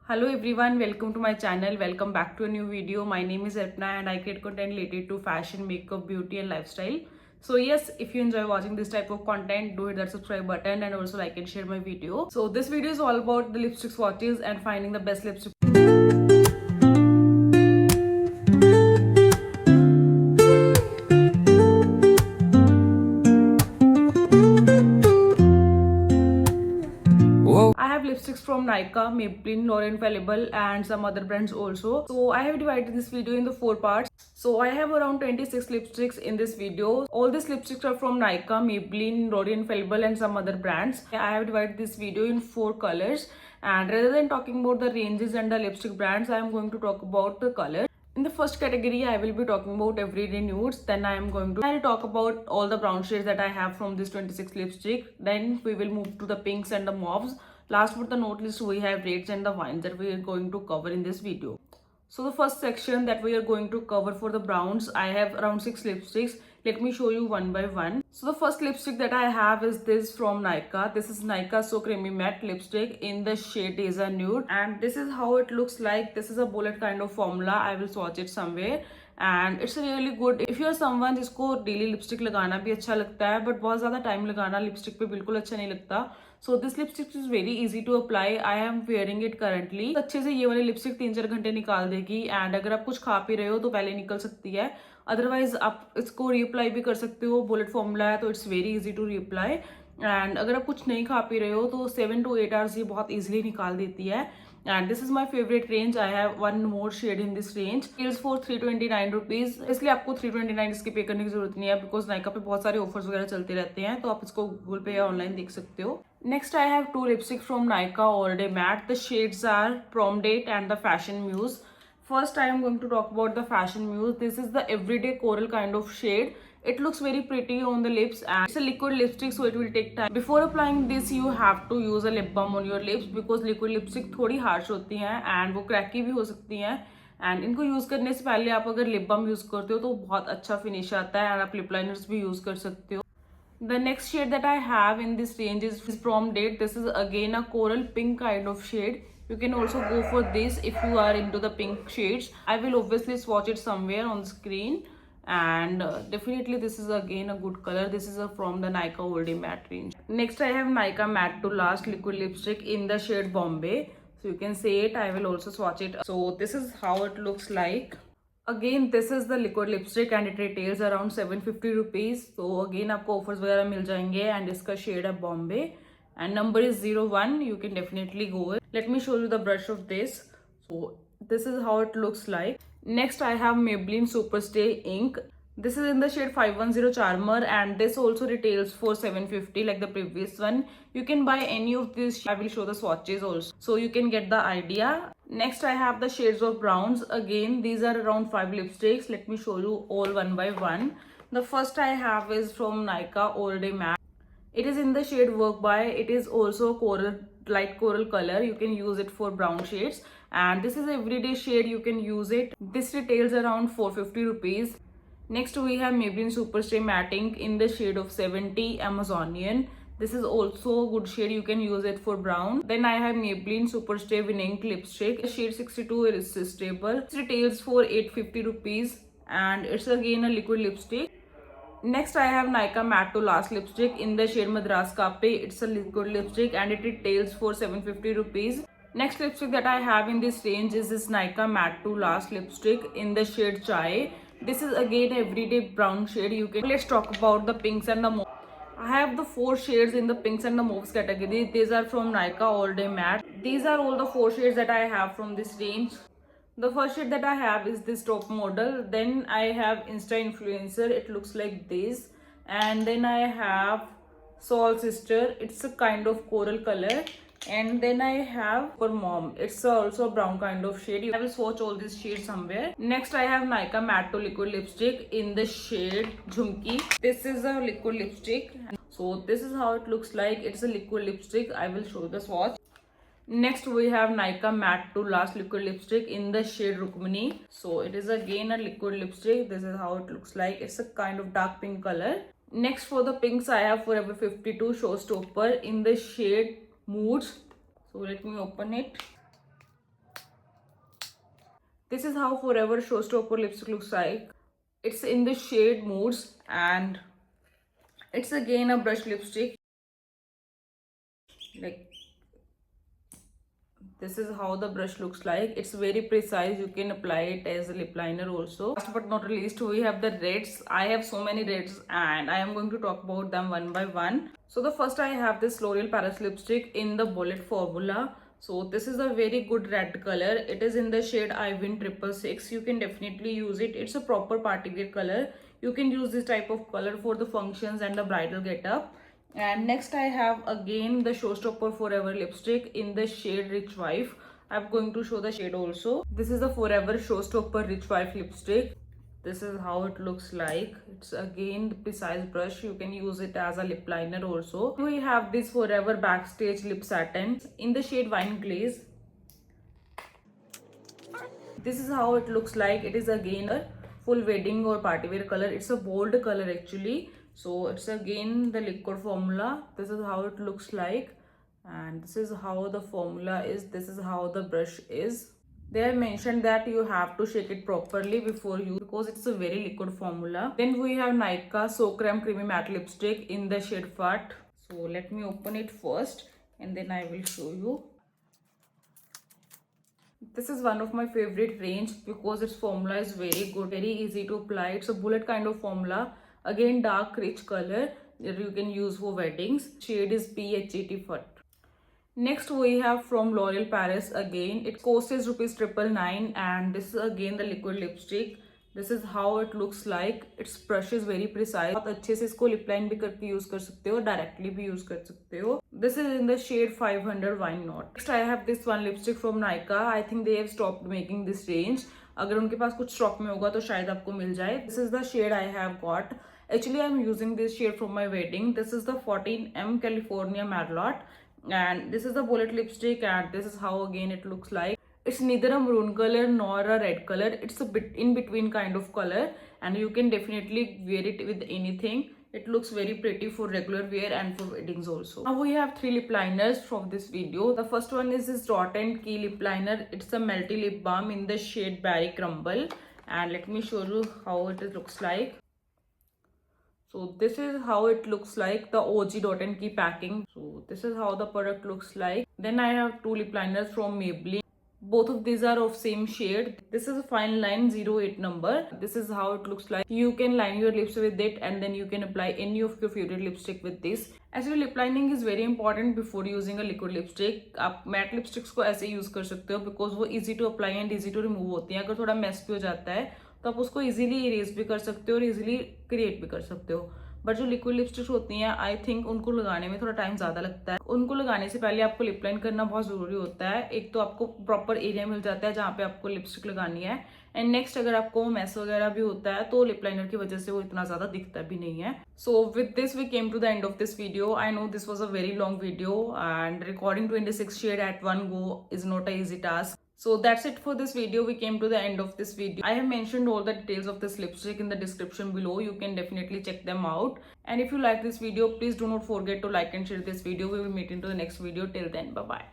Hello everyone, welcome to my channel. Welcome back to a new video. My name is Arpana and I create content related to fashion, makeup, beauty and lifestyle. So yes, if you enjoy watching this type of content, do hit that subscribe button and also like and share my video. So this video is all about the lipstick swatches and finding the best lipstick. I have lipsticks from Nykaa, Maybelline, L'Oreal Infallible and some other brands also. So I have divided this video into 4 parts. So I have around 26 lipsticks in this video. All these lipsticks are from Nykaa, Maybelline, L'Oreal Infallible and some other brands. I have divided this video in 4 colors. And rather than talking about the ranges and the lipstick brands, I am going to talk about the colors. In the first category, I will be talking about everyday nudes. Then I'll talk about all the brown shades that I have from this 26 lipstick. Then we will move to the pinks and the mauves. Last but not least, we have reds and the wines that we are going to cover in this video. So the first section that we are going to cover for the browns, I have around 6 lipsticks. Let me show you one by one. So the first lipstick that I have is this from Nykaa. This is Nykaa So Creamy Matte lipstick in the shade Deja Nude. And this is how it looks like. This is a bullet kind of formula. I will swatch it somewhere. And it's really good if you are someone जिसको daily lipstick लगाना भी अच्छा लगता है but बहुत ज़्यादा time लगाना lipstick पे बिल्कुल अच्छा नहीं लगता. So this lipstick is very easy to apply. I am wearing it currently. अच्छे से ये वाली लिपस्टिक 3-4 घंटे निकाल देगी. एंड अगर आप कुछ खा पी रहे हो तो पहले निकल सकती है. अदरवाइज आप इसको रीअप्लाई भी कर सकते हो. बुलेट फॉर्मूला है तो it's very easy to reapply. And अगर आप कुछ नहीं खा पी रहे हो तो 7 to 8 hours ये बहुत इजीली निकाल देती है. And this is my favorite range. I have one more shade in this range. It's for 329 rupees. इसलिए आपको 329 इसकी पे करने की जरूरत नहीं है बिकॉज नायका पे बहुत सारे ऑफर्स वगैरह चलते रहते हैं तो आप इसको गूगल पे या ऑनलाइन देख सकते हो. Next I have 2 lipsticks from Nykaa All Day Matte. The shades are Prom Date and the Fashion Muse. First I am going to talk about the Fashion Muse. This is the everyday coral kind of shade. It looks very pretty on the lips and it's a liquid lipstick so it will take time. Before applying this you have to use a lip balm on your lips because liquid lipstick थोड़ी harsh होती हैं and वो cracky भी हो सकती हैं. And इनको use करने से पहले आप अगर लिप बाम यूज करते हो तो बहुत अच्छा फिनिश आता है. एंड आप लिप लाइनर्स भी यूज कर सकते हो. The next shade that I have in this range is Prom Date. This is again a coral pink kind of shade. You can also go for this if you are into the pink shades. I will obviously swatch it somewhere on the screen. And definitely this is again a good color. This is from the Nykaa All Day Matte range. Next I have Nykaa Matte to Last liquid lipstick in the shade Bombay. So you can see it. I will also swatch it. So this is how it looks like. Again this is the liquid lipstick and it retails around 750 rupees. So again आपको offers वगैरह मिल जाएंगे. And इसका shade है Bombay and number is 01. You can definitely go it. Let me show you the brush of this. So this is how it looks like. Next I have Maybelline Superstay Ink. This is in the shade 510 Charmer and this also retails for 750 like the previous one. You can buy any of these. I will show the swatches also so you can get the idea. Next I have the shades of browns. Again these are around 5 lipsticks. Let me show you all one by one. The first I have is from Nykaa All Day Matte. It is in the shade Work By. It is also coral, light coral color. You can use it for brown shades. And this is everyday shade. You can use it. This retails around 450 rupees. Next we have Maybelline Superstay Matte Ink in the shade of 70 Amazonian. This is also a good shade. You can use it for brown. Then I have Maybelline Superstay Win Ink lipstick. Shade 62 Irresistible. It retails for 850 rupees. And it's again a liquid lipstick. Next I have Nykaa Matte to Last lipstick in the shade Madras Cafe. It's a liquid lipstick and it retails for 750 rupees. Next lipstick that I have in this range is this Nykaa Matte to Last lipstick in the shade Chai. This is again everyday brown shade. Let's talk about the pinks and the mauve. I have the 4 shades in the pinks and the mauves category. These are from Nykaa All Day Matte. These are all the 4 shades that I have from this range. The first shade that I have is this top model. Then I have Insta Influencer. It looks like this. And then I have Soul Sister. It's a kind of coral color. And then I have for Mom. It's also a brown kind of shade. I will swatch all these shades somewhere. Next I have Nykaa Matte to Liquid lipstick in the shade Jhumki. This is a liquid lipstick. So this is how it looks like. It's a liquid lipstick. I will show the swatch. Next we have Nykaa Matte to Last liquid lipstick in the shade Rukmini. So it is again a liquid lipstick. This is how it looks like. It's a kind of dark pink color. Next for the pinks I have Forever 52 Showstopper in the shade Moods. So let me open it. This is how Forever Showstopper lipstick looks like. It's in the shade Moods, and it's again a brush lipstick. Like, this is how the brush looks like. It's very precise. You can apply it as a lip liner also. Last but not least, we have the reds. I have so many reds and I am going to talk about them one by one. So the first, I have this L'Oreal Paris lipstick in the bullet formula. So this is a very good red color. It is in the shade I Win 666. You can definitely use it. It's a proper party wear color. You can use this type of color for the functions and the bridal getup. And next I have again the Showstopper Forever lipstick in the shade Rich Wife. I'm going to show the shade also. This is the Forever Showstopper Rich Wife lipstick. This is how it looks like. It's again the precise brush. You can use it as a lip liner also. We have this Forever Backstage Lip Satin in the shade Wine Glaze. This is how it looks like. It is again a full wedding or party wear color. It's a bold color actually. So it's again the liquid formula. This is how it looks like, and this is how the formula is. This is how the brush is. They have mentioned that you have to shake it properly before you, because it's a very liquid formula. Then we have Nykaa So Creme Creamy Matte Lipstick in the shade Fat. So let me open it first and then I will show you. This is one of my favorite range because its formula is very good, very easy to apply. It's a bullet kind of formula. Again, dark rich color that you can use for weddings. Shade is PHET Fat. Next we have from L'Oreal Paris again. It costs ₹999 and this is again the liquid lipstick. This is how it looks like. Its brush is very precise. आप अच्छे से इसको lip line भी करके use कर सकते हो, directly भी use कर सकते हो. This is in the shade 500 Wine Knot. Next I have this one lipstick from Nykaa. I think they have stopped making this range. अगर उनके पास कुछ स्टॉक में होगा तो शायद आपको मिल जाए. This is the shade I have got. Actually, I am using this shade from my wedding. This is the 14M California Merlot, and this is the bullet lipstick, and this is how again it looks like. It's neither a maroon color nor a red color. It's a bit in between kind of color, and you can definitely wear it with anything. It looks very pretty for regular wear and for weddings also. Now we have 3 lip liners from this video. The first one is this Dot and Key lip liner. It's a melty lip balm in the shade Berry Crumble, and let me show you how it looks like. So this is how it looks like, the OG Dot and Key packing. So this is how the product looks like. Then I have 2 lip liners from Maybelline. Both of these are of same shade. This is a fine line 08 number. This is how it looks like. You can line your lips with it and then you can apply any of your favorite lipstick with this. Actually lip lining is very important before using a liquid lipstick. आप matte lipsticks को ऐसे use कर सकते हो because वो easy to apply and easy to remove होती हैं. अगर थोड़ा mess भी हो जाता है तो आप उसको easily erase भी कर सकते हो और easily create भी कर सकते हो. बट जो लिक्विड लिपस्टिक्स होती हैं आई थिंक उनको लगाने में थोड़ा टाइम ज़्यादा लगता है. उनको लगाने से पहले आपको लिप लाइन करना बहुत ज़रूरी होता है. एक तो आपको प्रॉपर एरिया मिल जाता है जहाँ पे आपको लिपस्टिक लगानी है, एंड नेक्स्ट अगर आपको मैस वगैरह भी होता है तो लिप लाइनर की वजह से वो इतना ज़्यादा दिखता भी नहीं है. So with this we came to the end of this video. I know this was a very long video and recording 26 shade at one go is not a easy task. So that's it for this video. We came to the end of this video. I have mentioned all the details of this lipstick in the description below. You can definitely check them out. And if you like this video, please do not forget to like and share this video. We will meet into the next video. Till then, bye bye.